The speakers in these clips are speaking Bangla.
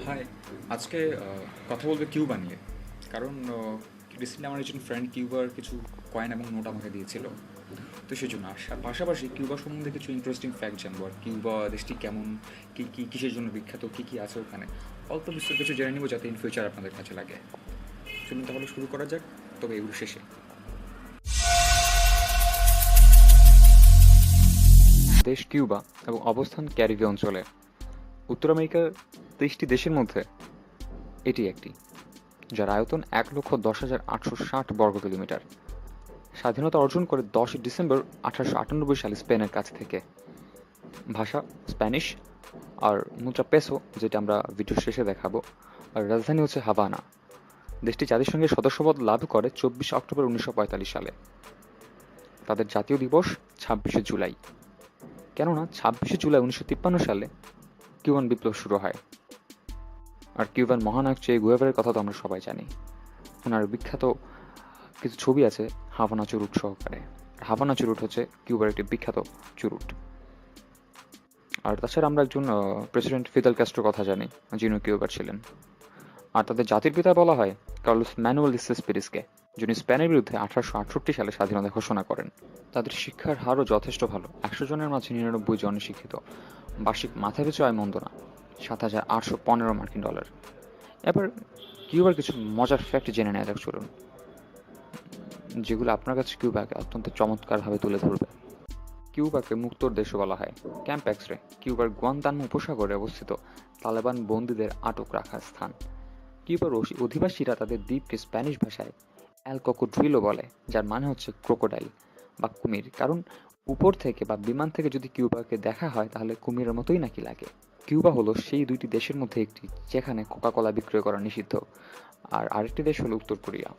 হাই, আজকে কথা বলবে কিউবা নিয়ে। কারণ রিসেন্টলি আমার একজন ফ্রেন্ড কিউবার কিছু কয়েন এবং নোট আমাকে দিয়েছিল। তো সেই জন্য পাশাপাশি কিউবা সম্বন্ধে কিছু ইন্টারেস্টিং ফ্যাক্ট জানবো, আর কিউবা দেশটি কেমন, কী কী কিসের জন্য বিখ্যাত, কী কী আছে ওখানে, অল্প বিস্তর কিছু জেনে নিব যাতে ইন ফিউচার আপনাদের কাছে লাগে। চলুন তাহলে শুরু করা যাক, তবে এগুলো শেষে। দেশ কিউবা এবং অবস্থান ক্যারিবীয় অঞ্চলে। উত্তর আমেরিকার 23টি দেশের মধ্যে এটি একটি, যার আয়তন 1,10,860 বর্গ কিলোমিটার। স্বাধীনতা অর্জন করে 10 ডিসেম্বর 1898 সালে স্পেনের কাছ থেকে। ভাষা স্প্যানিশ, আর মুদ্রা পেসো, যেটা আমরা ভিডিও শেষে দেখাবো। আর রাজধানী হচ্ছে হাভানা। দেশটি জাতিসংঘের সদস্যপদ লাভ করে 24 অক্টোবর 1945 সালে। তাদের জাতীয় দিবস 26শে জুলাই, কেননা 26শে জুলাই 1953 সালে কিউবান বিপ্লব শুরু হয়। আর কিউবান মহানায়ক চে গুয়েভারের কথা তো আমরা সবাই জানি। ওনার বিখ্যাত কিছু ছবি আছে হাভানা চুরুট সহকারে। হাভানা চুরুট হচ্ছে কিউবার একটি বিখ্যাত চুরুট। আর তাছাড়া আমরা একজন প্রেসিডেন্ট ফিদেল ক্যাস্ট্রোর কথা জানি, যিনি কিউবার ছিলেন। আর তাদের জাতির পিতা বলা হয় কার্লোস ম্যানুয়েল ডিসেস পেরিসকে, যিনি স্পেনের বিরুদ্ধে 1868 সালে স্বাধীনতা ঘোষণা করেন। তাদের শিক্ষার হারও যথেষ্ট ভালো, 100 জনের মাঝে 99 জন শিক্ষিত। বার্ষিক মাথাপিছু আয় মন্দ না, $7,815। এবার কিউবার কিছু মজার ফ্যাক্ট জেনে নেওয়া যাক, চলুন, যেগুলো আপনার কাছে কিউবাকে অত্যন্ত চমৎকারভাবে তুলে ধরবে। কিউবাকে মুক্তোর দেশও বলা হয়। ক্যাম্প এক্সরে কিউবার গুয়ান্তানামো উপসাগরে অবস্থিত তালেবান বন্দীদের আটক রাখার স্থান। কিউবার অধিবাসীরা তাদের দ্বীপকে স্প্যানিশ ভাষায় অ্যাল কোকোড্রিলো বলে, যার মানে হচ্ছে ক্রোকোডাইল বা কুমির। কারণ উপর থেকে বা বিমান থেকে যদি কিউবাকে দেখা হয় তাহলে কুমিরের মতোই নাকি লাগে। কিউবা হলো সেই দুইটি দেশের মধ্যে একটি যেখানে কোকা কোলা বিক্রয় করা নিষিদ্ধ। আর আরেকটি দেশ হলো উত্তর কোরিয়া।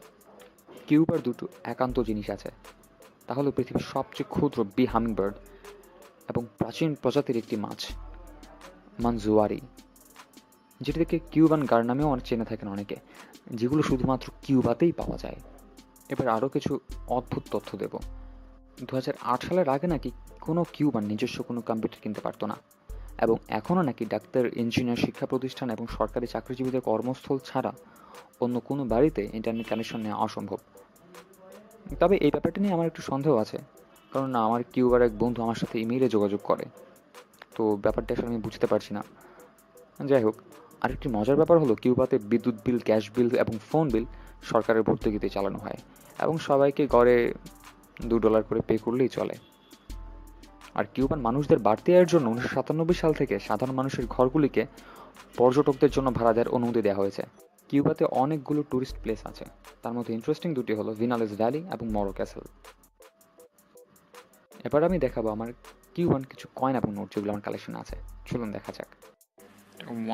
কিউবার দুটো একান্ত জিনিস আছে, তা হলো পৃথিবীর সবচেয়ে ক্ষুদ্র বি হামিংবার্ড এবং প্রাচীন প্রজাতির একটি মাছ, মানজুয়ারি, যেটিকে কিউবান গার নামেও চেনে থাকেন অনেকে, যেগুলো শুধুমাত্র কিউবাতেই পাওয়া যায়। এবার আরও কিছু অদ্ভুত তথ্য দেব। 2008 সালের আগে নাকি কোনো কিউবান নিজস্ব কোনো কম্পিউটার কিনতে পারতো না, এবং এখনও নাকি ডাক্তার, ইঞ্জিনিয়ার, শিক্ষা প্রতিষ্ঠান এবং সরকারি চাকরিজীবীদের কর্মস্থল ছাড়া অন্য কোনো বাড়িতে ইন্টারনেট কানেকশন নেওয়া অসম্ভব। তবে এই ব্যাপারটা নিয়ে আমার একটু সন্দেহ আছে, কারণ আমার কিউবার এক বন্ধু আমার সাথে ইমেইলে যোগাযোগ করে, তো ব্যাপারটা আসলে আমি বুঝতে পারছি না। যাই হোক, আরেকটি মজার ব্যাপার হলো কিউবাতে বিদ্যুৎ বিল, গ্যাস বিল এবং ফোন বিল সরকারের ভর্তুকিতে চালানো হয়, এবং সবাইকে গড়ে $2 করে পে করলেই চলে। আর কিউবান মানুষদের বাড়তি আয়ের জন্য 1997 সাল থেকে সাধারণ মানুষের ঘরগুলিকে পর্যটকদের জন্য ভাড়া দেওয়ার অনুমতি দেওয়া হয়েছে। কিউবাতে অনেকগুলো ট্যুরিস্ট প্লেস আছে, তার মধ্যে ইন্টারেস্টিং দুটি হলো ভিনালেস ভ্যালি এবং মরো ক্যাসেল। এবার আমি দেখাবো আমার কিউবান কিছু কয়েন এবং নোট, যেগুলো আমার কালেকশনে আছে। চলুন দেখা যাক।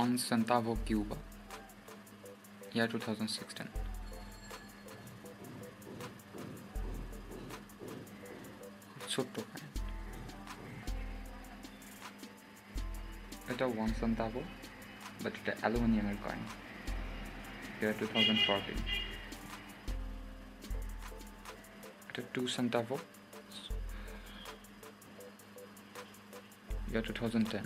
1 centavo কিউবা, ইয়ার 2016। ছোট্ট কয়েন, এটা 1 centavo, বাট এটা অ্যালুমিনিয়ামের কয়েন, ইয়ার 2014। এটা 2 centavo, year 2010.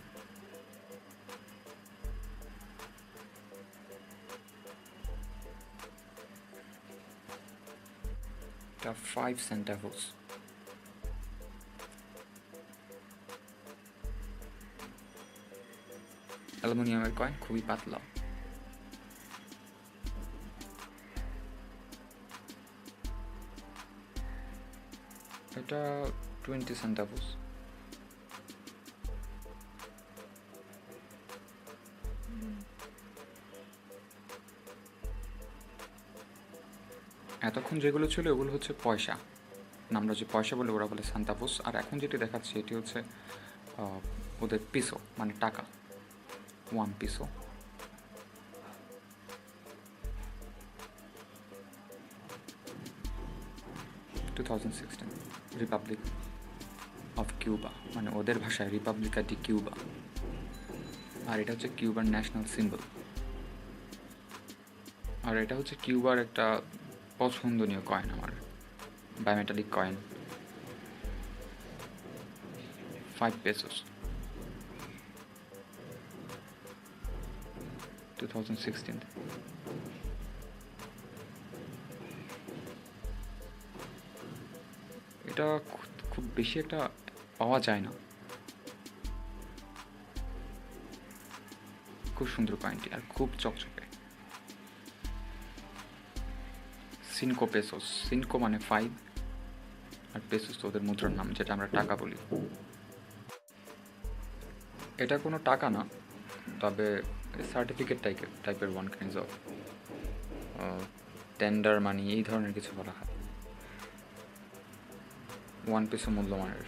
এটা 5 centavos. অ্যালুমিনিয়ামের কয়েন, খুবই পাতলা। এটা 20 centavos. এতক্ষণ যেগুলো ছিল ওগুলো হচ্ছে পয়সা, আমরা যে পয়সা বলে ওরা বলে সান্তাভোস। আর এখন যেটি দেখাচ্ছি এটি হচ্ছে ওদের পিসো, মানে টাকা, 1 পিসো। রিপাবলিক অফ কিউবা, মানে ওদের ভাষায় রিপাবলিকা ডি কিউবা। আর এটা হচ্ছে কিউবার ন্যাশনাল সিম্বল। আর এটা হচ্ছে কিউবার একটা পছন্দনীয় কয়েন আমার, বায়োমেটালিক কয়েন, 5 pesos। 2016। এটা খুব বেশি একটা পাওয়া যায় না। খুব সুন্দর কয়েনটি আর খুব চকচকে। সিনকো পেসোস, সিনকো মানে 5 আর পেসোস তো ওদের মুদ্রার নাম, যেটা আমরা টাকা বলি। এটা কোনো টাকা না, তবে সার্টিফিকেট টাইপের ওয়ান কাইন্ডস অফ টেন্ডার মানি, এই ধরনের কিছু বলা হয়। 1 পেসো মূল্যমানের।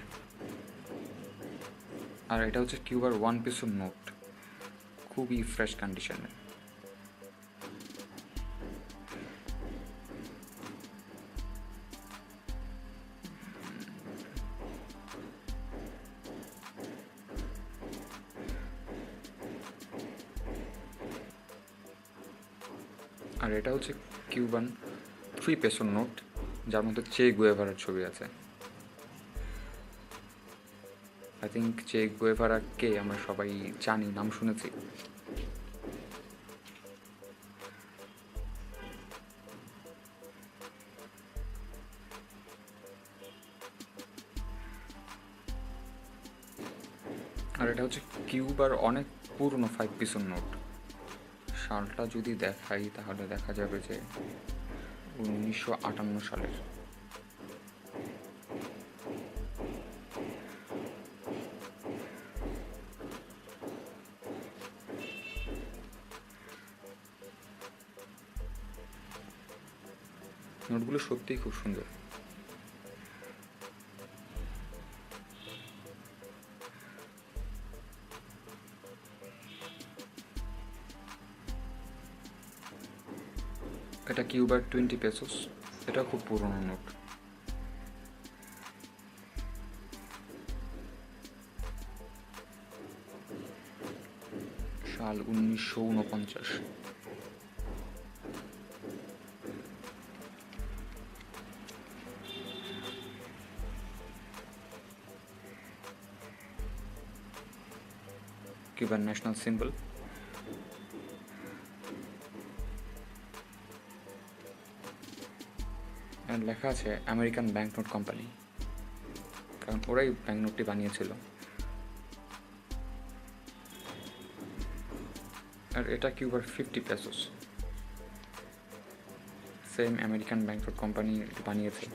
আর এটা হচ্ছে কিউবার 1 পেসো নোট, খুবই ফ্রেশ কন্ডিশনের। আর এটা হচ্ছে কিউবান 3 পেসোর নোট, যার মধ্যে চে গুয়েভারার ছবি আছে। আই থিঙ্ক চে গুয়েভারাকে আমরা সবাই জানি, নাম শুনেছি। আর এটা হচ্ছে কিউবার অনেক পুরনো 5 পিসের নোট। সালটা যদি দেখাই তাহলে দেখা যাবে যে 1958 সালের। নোটগুলো সত্যিই খুব সুন্দর। এটা কিউবার 20 পেসোস, এটা খুব পুরনো নোট। সাল 1949। কিউবার ন্যাশনাল সিম্বল। আর লেখা আছে আমেরিকান ব্যাংকনোট কোম্পানি, কারণ ওরাই ব্যাংকনোটটি বানিয়েছিল। আর এটা কিউবার 50 পেসোস, সেম আমেরিকান ব্যাংকনোট কোম্পানি বানিয়েছে।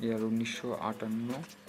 ইয়ার 1958।